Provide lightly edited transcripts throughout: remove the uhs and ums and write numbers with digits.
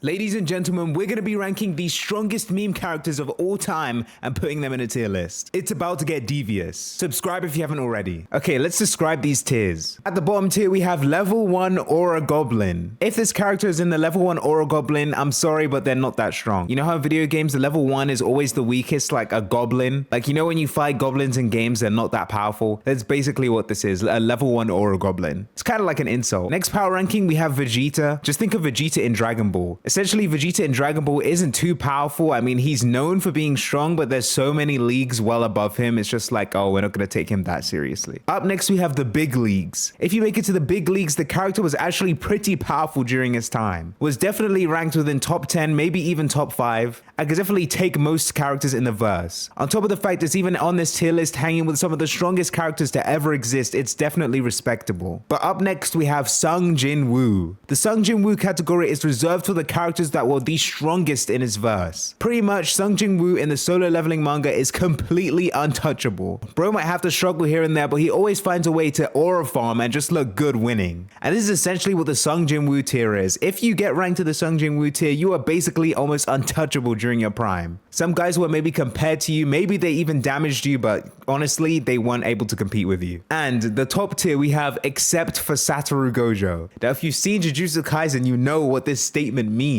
Ladies and gentlemen, we're going to be ranking the strongest meme characters of all time and putting them in a tier list. It's about to get devious. Subscribe if you haven't already. Okay, let's describe these tiers. At the bottom tier, we have level 1 Aura Goblin. If this character is in the level 1 Aura Goblin, I'm sorry, but they're not that strong. You know how in video games, the level 1 is always the weakest, like a goblin? Like, you know when you fight goblins in games, they're not that powerful? That's basically what this is, a level 1 Aura Goblin. It's kind of like an insult. Next power ranking, we have Vegeta. Just think of Vegeta in Dragon Ball. Essentially, Vegeta in Dragon Ball isn't too powerful. I mean, he's known for being strong, but there's so many leagues well above him. It's just like, oh, we're not going to take him that seriously. Up next, we have the big leagues. If you make it to the big leagues, the character was actually pretty powerful during his time. Was definitely ranked within top 10, maybe even top 5. I could definitely take most characters in the verse. On top of the fact it's even on this tier list hanging with some of the strongest characters to ever exist, it's definitely respectable. But up next, we have Sung Jin Woo. The Sung Jin Woo category is reserved for the characters that were the strongest in his verse. Pretty much, Sung Jin Woo in the solo leveling manga is completely untouchable. Bro might have to struggle here and there, but he always finds a way to aura farm and just look good winning. And this is essentially what the Sung Jin Woo tier is. If you get ranked to the Sung Jin Woo tier, you are basically almost untouchable during your prime. Some guys were maybe compared to you, maybe they even damaged you, but honestly, they weren't able to compete with you. And the top tier we have except for Satoru Gojo. Now, if you've seen Jujutsu Kaisen, you know what this statement means.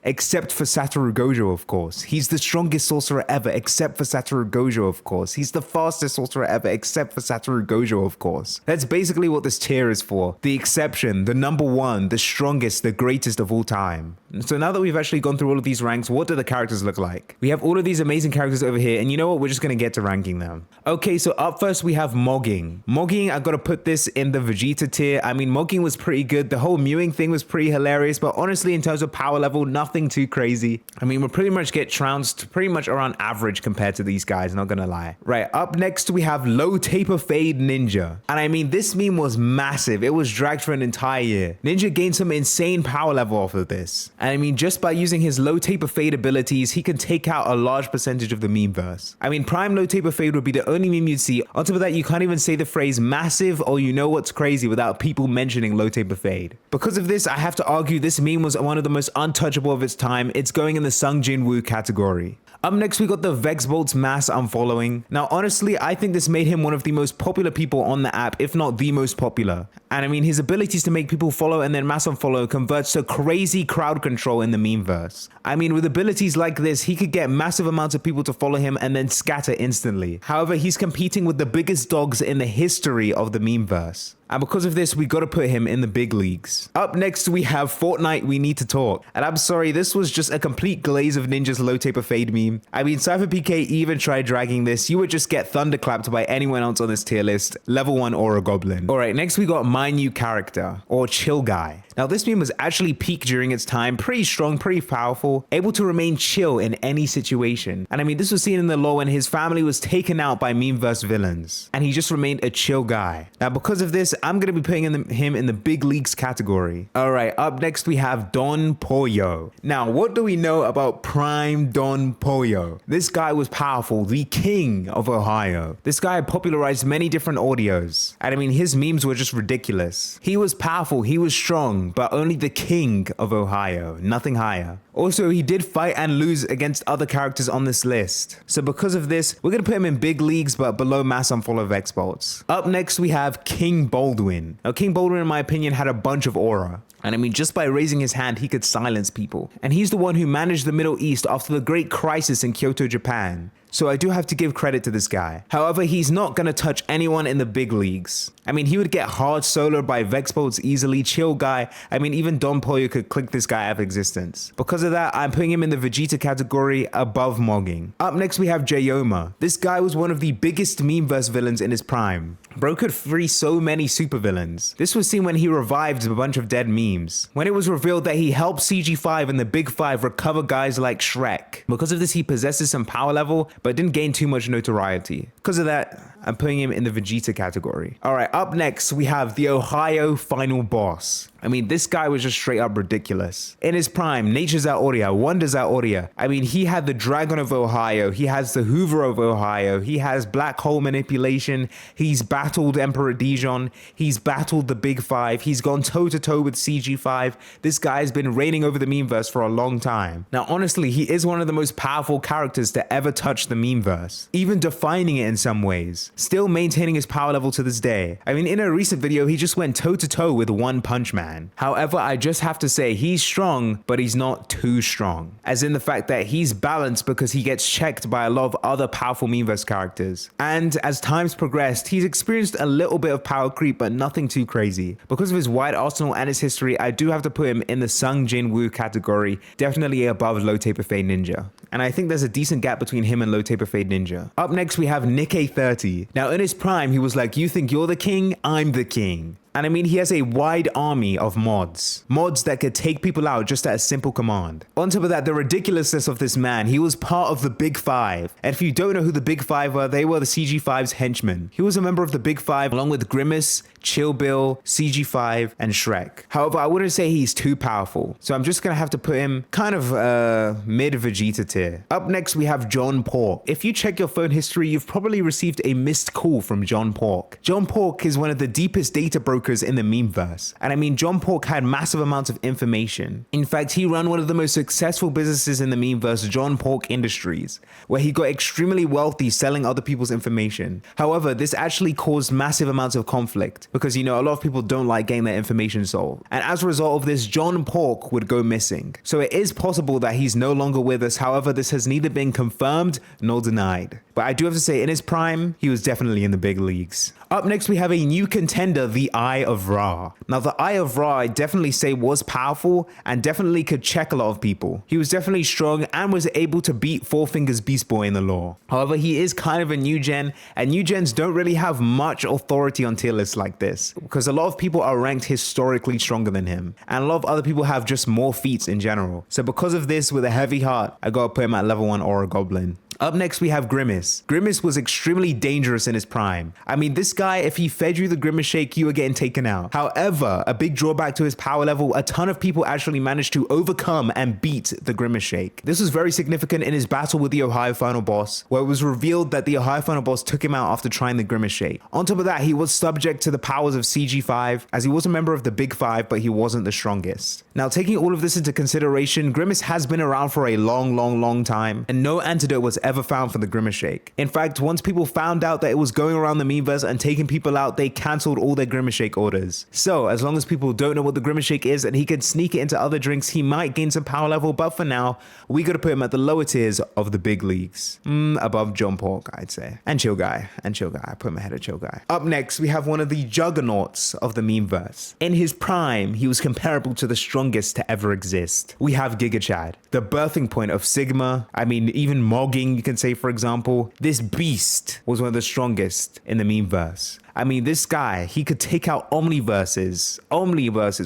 Except for Satoru Gojo, of course. He's the strongest sorcerer ever, except for Satoru Gojo, of course. He's the fastest sorcerer ever, except for Satoru Gojo, of course. That's basically what this tier is for. The exception, the number one, the strongest, the greatest of all time. So now that we've actually gone through all of these ranks, what do the characters look like? We have all of these amazing characters over here, and you know what? We're just going to get to ranking them. Okay, so up first we have Mogging. Mogging, I gotta put this in the Vegeta tier. I mean, Mogging was pretty good. The whole mewing thing was pretty hilarious, but honestly, in terms of power level, nothing too crazy. I mean, we'll pretty much get trounced pretty much around average compared to these guys, not gonna lie. Right, up next we have Low Taper Fade Ninja. And I mean, this meme was massive. It was dragged for an entire year. Ninja gained some insane power level off of this. And I mean, just by using his Low Taper Fade abilities, he can take out a large percentage of the meme verse. I mean, Prime Low Taper Fade would be the only meme you'd see. On top of that, you can't even say the phrase massive or you know what's crazy without people mentioning Low Taper Fade. Because of this, I have to argue this meme was one of the most untouchable of its time. It's going in the Sung Jin Woo category. Up next, we got the Vexbolt's mass unfollowing. Now, honestly, I think this made him one of the most popular people on the app, if not the most popular. And I mean, his abilities to make people follow and then mass unfollow converts to crazy crowd control in the memeverse. I mean, with abilities like this, he could get massive amounts of people to follow him and then scatter instantly. However, he's competing with the biggest dogs in the history of the memeverse. And because of this, we gotta put him in the big leagues. Up next, we have Fortnite We Need to Talk. And I'm sorry, this was just a complete glaze of Ninja's Low Taper Fade meme. I mean, Cypher PK even tried dragging this. You would just get thunderclapped by anyone else on this tier list. Level 1 Aura Goblin. Alright, next we got My New Character, or Chill Guy. Now, this meme was actually peak during its time, pretty strong, pretty powerful, able to remain chill in any situation. And I mean, this was seen in the lore when his family was taken out by memeverse villains, and he just remained a chill guy. Now, because of this, I'm going to be putting him in the big leagues category. All right, up next we have Don Pollo. Now, what do we know about Prime Don Pollo? This guy was powerful, the king of Ohio. This guy popularized many different audios, and I mean, his memes were just ridiculous. He was powerful, he was strong, but only the king of Ohio, nothing higher. Also, he did fight and lose against other characters on this list. So because of this, we're going to put him in big leagues, but below mass unfollow Vexbolts. Up next, we have King Baldwin. Now, King Baldwin, in my opinion, had a bunch of aura. And I mean, just by raising his hand, he could silence people. And he's the one who managed the Middle East after the Great Crisis in Kyoto, Japan. So I do have to give credit to this guy. However, he's not gonna touch anyone in the big leagues. I mean, he would get hard soloed by Vexbolts easily, chill guy. I mean, even Don Pollo could click this guy out of existence. Because of that, I'm putting him in the Vegeta category above Mogging. Up next, we have Jayoma. This guy was one of the biggest memeverse villains in his prime. Bro could free so many supervillains. This was seen when he revived a bunch of dead memes. When it was revealed that he helped CG5 and the Big Five recover guys like Shrek. Because of this, he possesses some power level, but didn't gain too much notoriety. Because of that, I'm putting him in the Vegeta category. All right, up next, we have the Ohio final boss. I mean, this guy was just straight up ridiculous. In his prime, Nature's Aoria, Wonders Aoria. I mean, he had the Dragon of Ohio. He has the Hoover of Ohio. He has black hole manipulation. He's battled Emperor Dijon. He's battled the Big Five. He's gone toe-to-toe with CG5. This guy's been reigning over the memeverse for a long time. Now, honestly, he is one of the most powerful characters to ever touch the memeverse, even defining it in some ways, still maintaining his power level to this day. I mean, in a recent video, he just went toe-to-toe with One Punch Man. However, I just have to say he's strong, but he's not too strong. As in the fact that he's balanced because he gets checked by a lot of other powerful memeverse characters. And as time's progressed, he's experienced a little bit of power creep, but nothing too crazy. Because of his wide arsenal and his history, I do have to put him in the Sung Jin Woo category, definitely above Low Taper Fade Ninja. And I think there's a decent gap between him and Low Taper Fade Ninja. Up next, we have Nikkei30. Now, in his prime, he was like, you think you're the king? I'm the king. And I mean, he has a wide army of mods that could take people out just at a simple command. On top of that, the ridiculousness of this man, he was part of the Big Five. And if you don't know who the Big Five were, they were the CG5's henchmen. He was a member of the Big Five along with Grimace, Chill Bill, CG5, and Shrek. However, I wouldn't say he's too powerful, so I'm just gonna have to put him kind of mid Vegeta tier. Up next, we have John Pork. If you check your phone history, you've probably received a missed call from John Pork. John Pork is one of the deepest data brokers in the memeverse. And I mean, John Pork had massive amounts of information. In fact, he ran one of the most successful businesses in the memeverse, John Pork Industries, where he got extremely wealthy selling other people's information. However, this actually caused massive amounts of conflict because, you know, a lot of people don't like getting their information sold. And as a result of this, John Pork would go missing. So it is possible that he's no longer with us. However, this has neither been confirmed nor denied. But I do have to say, in his prime, he was definitely in the big leagues. Up next, we have a new contender, the Eye of Ra. Now, the Eye of Ra, I definitely say was powerful and definitely could check a lot of people. He was definitely strong and was able to beat Four Fingers Beast Boy in the lore. However, he is kind of a new gen, and new gens don't really have much authority on tier lists like this because a lot of people are ranked historically stronger than him, and a lot of other people have just more feats in general. So because of this, with a heavy heart, I gotta put him at level 1 Aura Goblin. Up next, we have Grimace. Grimace was extremely dangerous in his prime. I mean, this guy, if he fed you the Grimace Shake, you were getting taken out. However, a big drawback to his power level, a ton of people actually managed to overcome and beat the Grimace Shake. This was very significant in his battle with the Ohio Final Boss, where it was revealed that the Ohio Final Boss took him out after trying the Grimace Shake. On top of that, he was subject to the powers of CG5, as he was a member of the Big Five, but he wasn't the strongest. Now, taking all of this into consideration, Grimace has been around for a long time, and no antidote was ever found for the Grimace Shake. In fact, once people found out that it was going around the memeverse and taking people out, they cancelled all their Grimace Shake orders. So, as long as people don't know what the Grimace Shake is and he can sneak it into other drinks, he might gain some power level, but for now, we gotta put him at the lower tiers of the big leagues. Above John Pork, I'd say. And Chill Guy. I put him ahead of Chill Guy. Up next, we have one of the Juggernauts of the memeverse. In his prime, he was comparable to the strongest to ever exist. We have Giga Chad, the birthing point of Sigma. I mean, even Mogging, you can say, for example. This beast was one of the strongest in the memeverse. I mean, this guy, he could take out Omniverses,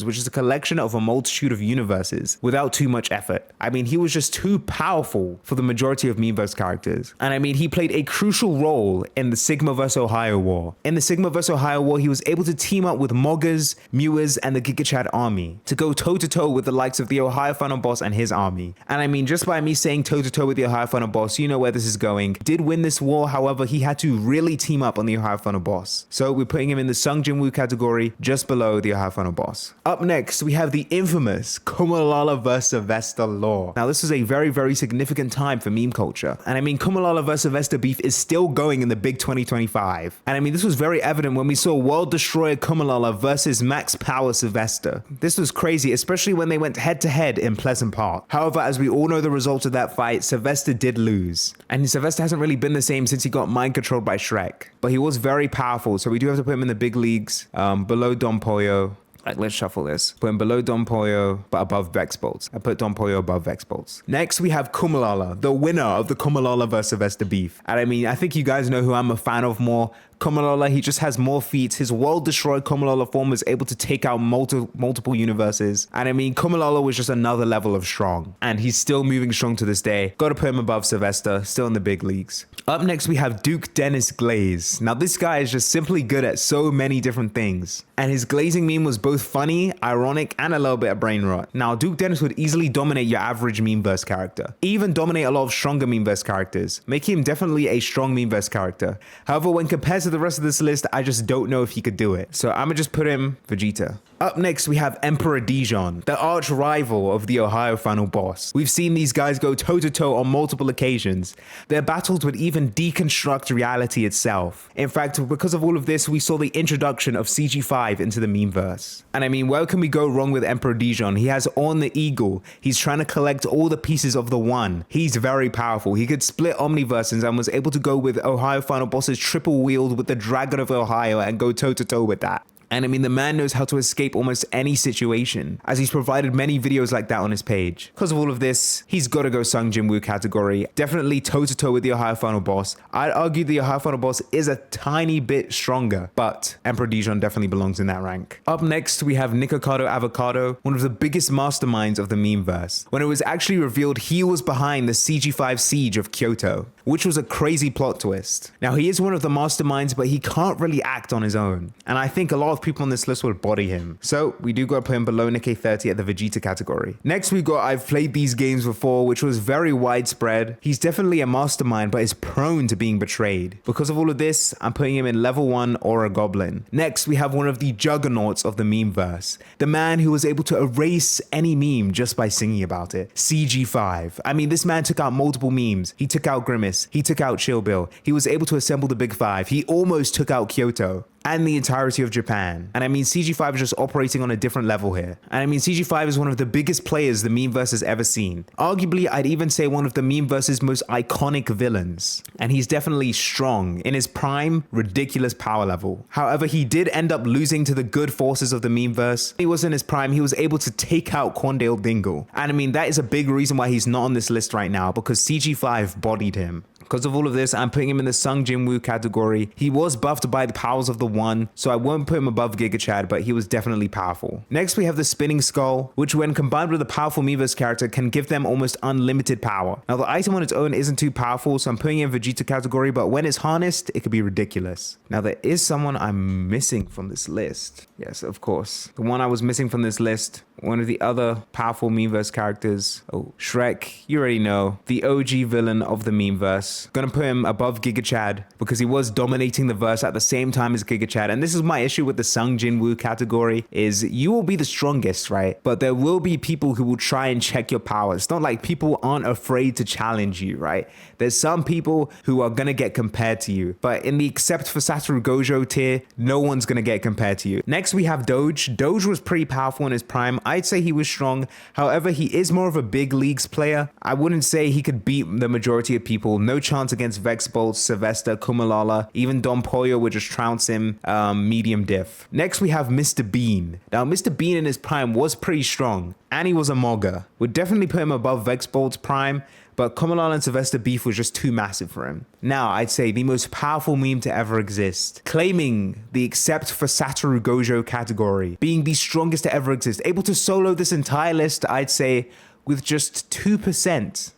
which is a collection of a multitude of universes without too much effort. I mean, he was just too powerful for the majority of memeverse characters. And I mean, he played a crucial role in the Sigma vs. Ohio War. In the Sigma vs. Ohio War, he was able to team up with Moggers, Mewers, and the Giga Chad army to go toe-to-toe with the likes of the Ohio Final Boss and his army. And I mean, just by me saying toe-to-toe with the Ohio Final Boss, you know where this is going. Did win this war, however, he had to really team up on the Ohio Final Boss. So we're putting him in the Sung Jin Woo category, just below the Ohio Final Boss. Up next, we have the infamous Kumalala vs. Sylvester lore. Now, this was a very significant time for meme culture. And I mean, Kumalala vs. Sylvester beef is still going in the big 2025. And I mean, this was very evident when we saw World Destroyer Kumalala versus Max Power Sylvester. This was crazy, especially when they went head to head in Pleasant Park. However, as we all know the result of that fight, Sylvester did lose. And Sylvester hasn't really been the same since he got mind controlled by Shrek. But he was very powerful, so we do have to put him in the big leagues, below Don Pollo. Like, let's shuffle this. Put him below Don Pollo, but above Vex Bolts. I put Don Pollo above Vex Bolts. Next, we have Kumalala, the winner of the Kumalala vs. Sylvester beef. And I mean, I think you guys know who I'm a fan of more. Komalola, he just has more feats. His world-destroyed Komalola form was able to take out multiple universes. And I mean, Komalola was just another level of strong. And he's still moving strong to this day. Gotta put him above Sylvester, still in the big leagues. Up next, we have Duke Dennis Glaze. Now, this guy is just simply good at so many different things. And his glazing meme was both funny, ironic, and a little bit of brain rot. Now, Duke Dennis would easily dominate your average memeverse character. Even dominate a lot of stronger memeverse characters, making him definitely a strong memeverse character. However, when compared to the rest of this list, I just don't know if he could do it. So I'm gonna just put him Vegeta. Up next, we have Emperor Dijon, the arch rival of the Ohio final boss. We've seen these guys go toe-to-toe on multiple occasions. Their battles would even deconstruct reality itself. In fact, because of all of this, we saw the introduction of CG5 into the memeverse. And I mean, where can we go wrong with Emperor Dijon? He has On the Eagle. He's trying to collect all the pieces of the one. He's very powerful. He could split omniverses and was able to go with Ohio final boss's triple wield with the Dragon of Ohio and go toe-to-toe with that. And I mean, the man knows how to escape almost any situation, as he's provided many videos like that on his page. Because of all of this, he's got to go Sung Jin Woo category. Definitely toe-to-toe with the Ohio final boss. I'd argue the Ohio final boss is a tiny bit stronger, but Emperor Dijon definitely belongs in that rank. Up next, we have Nikocado Avocado, one of the biggest masterminds of the memeverse. When it was actually revealed he was behind the CG5 siege of Kyoto, which was a crazy plot twist. Now, he is one of the masterminds, but he can't really act on his own. And I think a lot of people on this list would body him. So we do got to put him below Nikkei 30 at the Vegeta category. Next we got I've played these games before, which was very widespread. He's definitely a mastermind, but is prone to being betrayed. Because of all of this, I'm putting him in level 1 or a goblin. Next, we have one of the juggernauts of the memeverse. The man who was able to erase any meme just by singing about it. CG5. I mean, this man took out multiple memes. He took out Grimace. He took out Chill Bill. He was able to assemble the Big Five. He almost took out Kyoto and the entirety of Japan. And I mean, CG5 is just operating on a different level here. And I mean, CG5 is one of the biggest players the memeverse has ever seen. Arguably, I'd even say one of the memeverse's most iconic villains. And he's definitely strong. In his prime, ridiculous power level. However, he did end up losing to the good forces of the memeverse. He was in his prime, he was able to take out Quandale Dingle. And I mean, that is a big reason why he's not on this list right now, because CG5 bodied him. Because of all of this, I'm putting him in the Sung Jin Woo category. He was buffed by the powers of the one, so I won't put him above Giga Chad, but he was definitely powerful. Next, we have the Spinning Skull, which when combined with a powerful Meverse character can give them almost unlimited power. Now, the item on its own isn't too powerful, so I'm putting it in Vegeta category, but when it's harnessed, it could be ridiculous. Now, there is someone I'm missing from this list. Yes, of course. The one I was missing from this list, one of the other powerful Memeverse characters. Oh, Shrek, you already know. The OG villain of the Memeverse. Gonna put him above Giga Chad because he was dominating the verse at the same time as Giga Chad. And this is my issue with the Sung Jin Woo category, is you will be the strongest, right? But there will be people who will try and check your power. It's not like people aren't afraid to challenge you, right? There's some people who are gonna get compared to you. But in the except for Satoru Gojo tier, no one's gonna get compared to you. Next, we have Doge. Doge was pretty powerful in his prime. I'd say he was strong. However, he is more of a big leagues player. I wouldn't say he could beat the majority of people. No chance against Vexbolt, Sylvester, Kumalala. Even Don Pollo would just trounce him medium diff. Next, we have Mr. Bean. Now, Mr. Bean in his prime was pretty strong. And he was a Mogger. Would definitely put him above Vexbolt's prime. But Kumalala and Sylvester beef was just too massive for him. Now, I'd say the most powerful meme to ever exist. Claiming the except for Satoru Gojo category. Being the strongest to ever exist. Able to solo this entire list, I'd say, with just 2%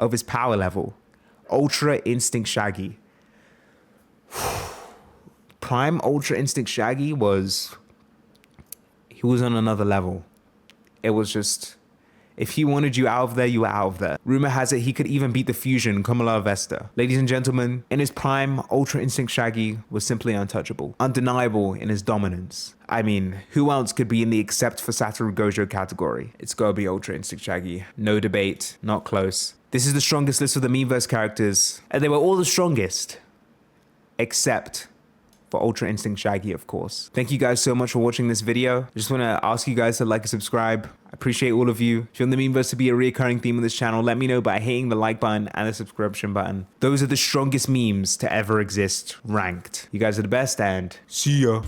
of his power level. Ultra Instinct Shaggy. Prime Ultra Instinct Shaggy was... he was on another level. It was just... if he wanted you out of there, you were out of there. Rumor has it he could even beat the fusion, Kamala Vesta. Ladies and gentlemen, in his prime, Ultra Instinct Shaggy was simply untouchable. Undeniable in his dominance. I mean, who else could be in the except for Satoru Gojo category? It's gotta be Ultra Instinct Shaggy. No debate, not close. This is the strongest list of the Memeverse characters, and they were all the strongest, except for Ultra Instinct Shaggy, of course. Thank you guys so much for watching this video. I just want to ask you guys to like and subscribe. I appreciate all of you. If you want the Memeverse to be a recurring theme of this channel, let me know by hitting the like button and the subscription button. Those are the strongest memes to ever exist, ranked. You guys are the best, and see ya.